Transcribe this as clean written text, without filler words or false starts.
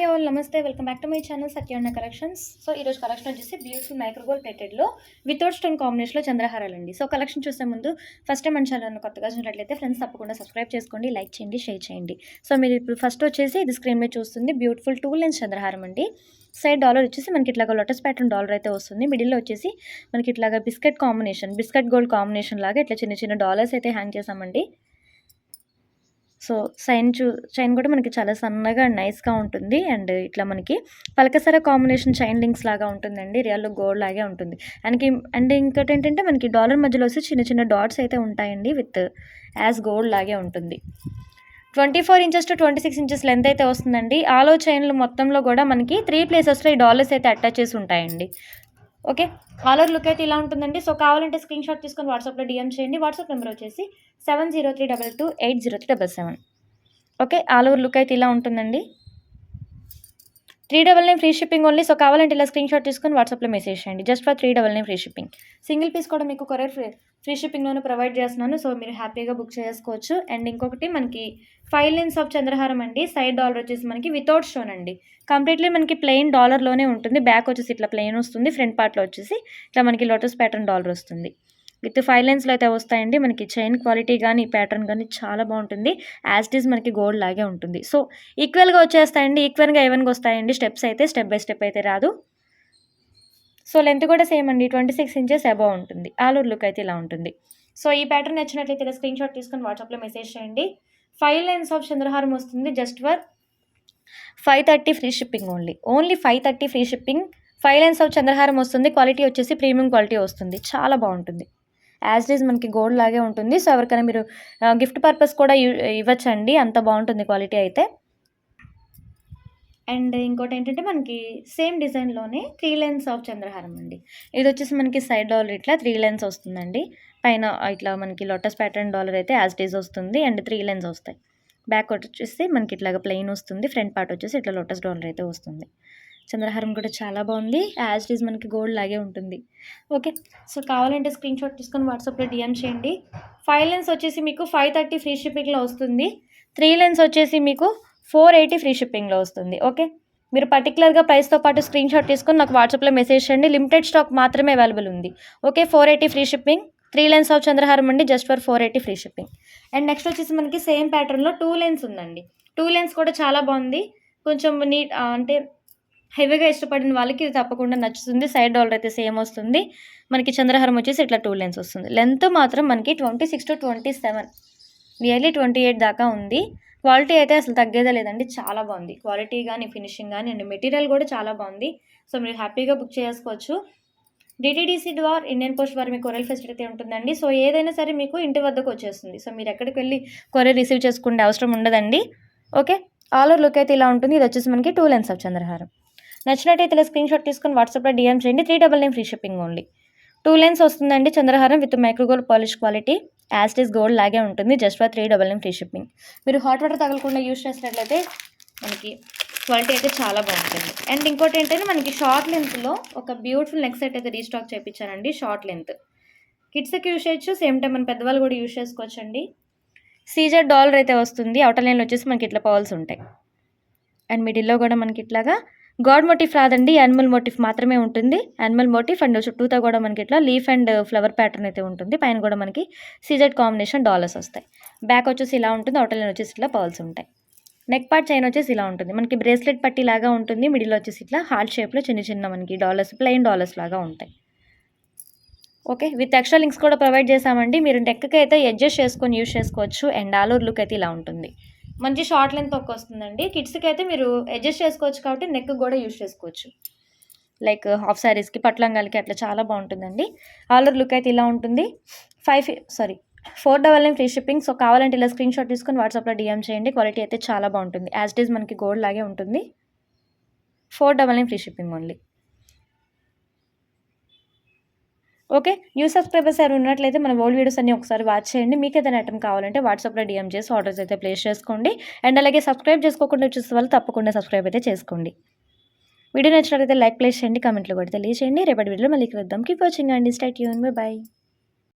All నమస్తే welcome back to my channel Satyanna collections. So ఈరోజు collection వచ్చేసి బ్యూటిఫుల్ మైక్రోగోల్డ్ ప్లేటెడ్లో వితౌట్ స్టోన్ కాంబినేషన్లో చంద్రహారాలు అండి. సో కలెక్షన్ చూసే ముందు ఫస్ట్ టైం మన ఛానల్ కొత్తగా చూసినట్లయితే ఫ్రెండ్స్ తప్పకుండా సబ్స్క్రైబ్ చేసుకోండి, లైక్ చేయండి, షేర్ చేయండి. సో మీరు ఇప్పుడు ఫస్ట్ వచ్చేసి ఇది స్క్రీన్ మీద చూస్తుంది బ్యూటిఫుల్ 2 లెన్స్ చంద్రహారం అండి. సైడ్ డాలర్ వచ్చేసి మనకి ఇట్లాగా లోటస్ ప్యాటర్న్ డాలర్ అయితే వస్తుంది. మిడిల్లో వచ్చేసి మనకి ఇట్లాగా బిస్కెట్ గోల్డ్ కాంబినేషన్ లాగా ఇట్లా చిన్న చిన్న డాలర్స్ అయితే హ్యాంగ్ చేసామండి. సో చైన్ కూడా మనకి చాలా సన్నగా నైస్గా ఉంటుంది. అండ్ ఇట్లా మనకి పలకసర కాంబినేషన్ చైన్ లింక్స్ లాగా ఉంటుందండి. రియల్ గోల్డ్ లాగే ఉంటుంది. అండ్ ఇంకోటి ఏంటంటే మనకి డాలర్ మధ్యలో వచ్చి చిన్న చిన్న డాట్స్ అయితే ఉంటాయండి. విత్ యాజ్ గోల్డ్ లాగే ఉంటుంది. 24 ఇంచెస్ టు 26 ఇంచెస్ లెంత్ అయితే వస్తుందండి. ఆలో చైన్లు మొత్తంలో కూడా మనకి 3 ప్లేసెస్లో ఈ డాలర్స్ అయితే అటాచ్ చేసి ఉంటాయండి. ఓకే, కాలర్ లుక్ అయితే ఇలా ఉంటుందండి. సో కావాలంటే స్క్రీన్ షాట్ తీసుకొని వాట్సాప్లో డిఎం చేయండి. వాట్సాప్ నెంబర్ వచ్చేసి 7032280377. ఓకే, ఆల్ ఓవర్ లుక్ అయితే ఇలా ఉంటుందండి. 399 ఫ్రీ షిప్పింగ్ ఓన్లీ. సో కావాలంటే ఇలా స్క్రీన్ షాట్ తీసుకొని వాట్సాప్లో మెసేజ్ చేయండి. Just for 399 free shipping. Single piece కూడా మీకు కొరియర్ ఫ్రీ షిప్పింగ్లోనే ప్రొవైడ్ చేస్తున్నాను. సో మీరు హ్యాపీగా బుక్ చేసుకోవచ్చు. అండ్ ఇంకొకటి మనకి 5 లెన్స్ ఆఫ్ చంద్రహారం అండి. సైడ్ డాలర్ వచ్చేసి మనకి వితౌట్ స్టోన్ అండి. కంప్లీట్లీ మనకి ప్లెయిన్ డాలర్లోనే ఉంటుంది. బ్యాక్ వచ్చేసి ఇట్లా ప్లెయిన్ వస్తుంది. ఫ్రంట్ పార్ట్లో వచ్చేసి ఇట్లా మనకి లోటస్ ప్యాటర్న్ డాలర్ వస్తుంది. విత్ 5 లెన్స్లో అయితే వస్తాయండి. మనకి చైన్ క్వాలిటీ కానీ ప్యాటర్న్ కానీ చాలా బాగుంటుంది. యాజ్ ఇట్ ఈజ్ మనకి గోల్డ్ లాగే ఉంటుంది. సో ఈక్వల్గా వచ్చేస్తాయండి. ఈక్వల్గా ఈవెన్గా వస్తాయండి. స్టెప్స్ అయితే స్టెప్ బై స్టెప్ అయితే రాదు. సో లెంత్ కూడా సేమ్ అండి. 26 ఇంచెస్ అబౌవ్ ఉంటుంది. ఆల్ ఓవర్ లుక్ అయితే ఇలా ఉంటుంది. సో ఈ ప్యాటర్న్ నచ్చినట్లయితే ఇలా స్క్రీన్ షాట్ తీసుకొని వాట్సాప్లో మెసేజ్ చేయండి. 5 లెన్స్ ఆఫ్ చంద్రహారం వస్తుంది. Just for 530 free shipping only 530 free shipping. 5 lines of చంద్రహారం వస్తుంది. క్వాలిటీ వచ్చేసి ప్రీమియం క్వాలిటీ వస్తుంది. చాలా బాగుంటుంది. యాజ్ ఇట్ ఈజ్ మనకి గోల్డ్ లాగే ఉంటుంది. సో ఎవరికైనా మీరు గిఫ్ట్ పర్పస్ కూడా ఇవ్వచ్చండి. అంత బాగుంటుంది క్వాలిటీ అయితే. అండ్ ఇంకోటి ఏంటంటే మనకి సేమ్ డిజైన్లోనే 3 లెన్స్ ఆఫ్ చంద్రహారం అండి. ఇది వచ్చేసి మనకి సైడ్ డాలర్ ఇట్లా 3 లెన్స్ వస్తుందండి. పైన ఇట్లా మనకి లోటస్ ప్యాటర్న్ డాలర్ అయితే యాజ్ ఇట్ ఈజ్ వస్తుంది. అండ్ 3 లెన్స్ వస్తాయి. బ్యాక్ వచ్చేసి మనకి ఇట్లాగా ప్లెయిన్ వస్తుంది. ఫ్రంట్ పార్ట్ వచ్చేసి ఇట్లా లోటస్ డాలర్ అయితే వస్తుంది. చంద్రహారం కూడా చాలా బాగుంది. యాజ్ ఇట్ ఈజ్ మనకి గోల్డ్ లాగే ఉంటుంది. ఓకే, సో కావాలంటే స్క్రీన్ షాట్ తీసుకొని వాట్సాప్లో డిఎం చేయండి. 5 లెన్స్ వచ్చేసి మీకు 530 ఫ్రీ షిప్పింగ్లో వస్తుంది. 3 లెన్స్ వచ్చేసి మీకు 480 ఫ్రీ షిప్పింగ్లో వస్తుంది. ఓకే, మీరు పర్టికులర్గా ప్రైస్తో పాటు స్క్రీన్ షాట్ తీసుకొని నాకు వాట్సాప్లో మెసేజ్ చేయండి. లిమిటెడ్ స్టాక్ మాత్రమే అవైలబుల్ ఉంది. Okay, 480 free shipping. 3 lines of చంద్రహారం అండి. Just for 480 free shipping. And next వచ్చేసి మనకి సేమ్ ప్యాటర్న్లో 2 లెన్స్ ఉందండి. 2 లెన్స్ కూడా చాలా బాగుంది. కొంచెం నీట్ అంటే హెవీగా ఇష్టపడిన వాళ్ళకి ఇది తప్పకుండా నచ్చుతుంది. సైడ్ డాలర్ అయితే సేమ్ వస్తుంది. మనకి చంద్రహారం వచ్చేసి ఇట్లా 2 లెన్స్ వస్తుంది. లెంత్ మాత్రం మనకి 26 టు 27 నియర్లీ 28 దాకా ఉంది. క్వాలిటీ అయితే అసలు తగ్గేదే లేదండి. చాలా బాగుంది క్వాలిటీ కానీ ఫినిషింగ్ కానీ. అండ్ మెటీరియల్ కూడా చాలా బాగుంది. సో మీరు హ్యాపీగా బుక్ చేసుకోవచ్చు. డిటీడీసీ ద్వారా ఇండియన్ పోస్ట్ వారి మీకు కొరియర్ ఫెసిలిటీ ఉంటుందండి. సో ఏదైనా సరే మీకు ఇంటి వద్దకు వచ్చేస్తుంది. సో మీరు ఎక్కడికి వెళ్ళి కొరియర్ రిసీవ్ చేసుకునే అవసరం ఉండదండి. ఓకే, ఆల్ ఓవర్ లుక్ అయితే ఇలా ఉంటుంది. ఇది వచ్చేసి మనకి 2 లెన్స్ ఆఫ్ చంద్రహారం. నచ్చినట్టయితే ఇలా స్క్రీన్ షాట్ తీసుకొని వాట్సాప్లో డిఎం చేయండి. 399 ఫ్రీ షిప్పింగ్ ఓన్లీ. 2 లెన్స్ వస్తుందండి చంద్రహారం with micro gold polish quality. As it is gold లాగే ఉంటుంది. Just for 399 free shipping. మీరు హాట్ వాటర్ తగలకుండా యూజ్ చేసినట్లయితే మనకి క్వాలిటీ అయితే చాలా బాగుంటుంది. అండ్ ఇంకోటి ఏంటంటే మనకి షార్ట్ లెంత్లో ఒక బ్యూటిఫుల్ నెక్ సెట్ అయితే రీస్టాక్ చేయించానండి. షార్ట్ లెంత్ కిడ్స్కి యూజ్ చేయొచ్చు. సేమ్ టైం మన పెద్దవాళ్ళు కూడా యూజ్ చేసుకోవచ్చండి. సీజెడ్ డాలర్ అయితే వస్తుంది. అవుటర్ లైన్లో వచ్చేసి మనకి ఇట్లా పర్ల్స్ ఉంటాయి. అండ్ మిడిల్లో కూడా మనకి ఇట్లాగా గాడ్ మోటిఫ్ రాదండి. యానిమల్ మోటిఫ్ మాత్రమే ఉంటుంది. యానిమల్ మోటిఫ్ అండ్ చుట్టూతో కూడా మనకి ఇట్లా లీఫ్ అండ్ ఫ్లవర్ ప్యాటర్న్ అయితే ఉంటుంది. పైన కూడా మనకి సీజెడ్ కాంబినేషన్ డాలర్స్ వస్తాయి. బ్యాక్ వచ్చేసి ఇలా ఉంటుంది. అవుటర్ లైన్ వచ్చేసి ఇట్లా పర్ల్స్ ఉంటాయి. నెక్ పార్ట్ చైన్ వచ్చేసి ఇలా ఉంటుంది. మనకి బ్రేస్లెట్ పట్టి లాగా ఉంటుంది. మిడిల్లో వచ్చేసి ఇట్లా హార్ట్ షేప్లో చిన్న చిన్న మనకి డాలర్స్ ప్లెయిన్ డాలర్స్ లాగా ఉంటాయి. ఓకే, విత్ ఎక్స్ట్రా లింక్స్ కూడా ప్రొవైడ్ చేసామండి. మీరు నెక్కి అయితే అడ్జస్ట్ చేసుకొని యూజ్ చేసుకోవచ్చు. అండ్ ఆల్ ఓవర్ లుక్ అయితే ఇలా ఉంటుంది. మంచి షార్ట్ లెంత్ ఒక వస్తుందండి. కిడ్స్కి అయితే మీరు అడ్జస్ట్ చేసుకోవచ్చు కాబట్టి నెక్ కూడా యూజ్ చేసుకోవచ్చు. లైక్ హాఫ్ శారీస్కి పట్లంగాలకి అట్లా చాలా బాగుంటుందండి. ఆల్ ఓవర్ లుక్ అయితే ఇలా ఉంటుంది. 499 ఫ్రీ షిప్పింగ్. సో కావాలంటే ఇలా స్క్రీన్ షాట్ తీసుకొని వాట్సాప్లో డిఎం చేయండి. క్వాలిటీ అయితే చాలా బాగుంటుంది. యాజ్ ఇట్ ఈజ్ మనకి గోల్డ్ లాగే ఉంటుంది. 499 free shipping only. Okay, new subscribers ఎవరు ఉన్నట్లయితే మన ఓల్డ్ వీడియోస్ అన్ని ఒకసారి వాచ్ చేయండి. మీకు ఏదైనా ఐటమ్ కావాలంటే వాట్సాప్లో డిఎం చేసి ఆర్డర్స్ అయితే ప్లేస్ చేసుకోండి. అండ్ అలాగే సబ్స్క్రైబ్ చేసుకోకుండా చూసే వాళ్ళు తప్పకుండా సబ్స్క్రైబ్ అయితే చేసుకోండి. వీడియో నచ్చినట్లయితే లైక్ ప్లేస్ చేయండి, కామెంట్లో కూడా తెలియజేయండి. రేపటి వీడియోలో మళ్ళీ కలుద్దాం. కీప్ వాచింగ్ అండి. Stay tune. బై.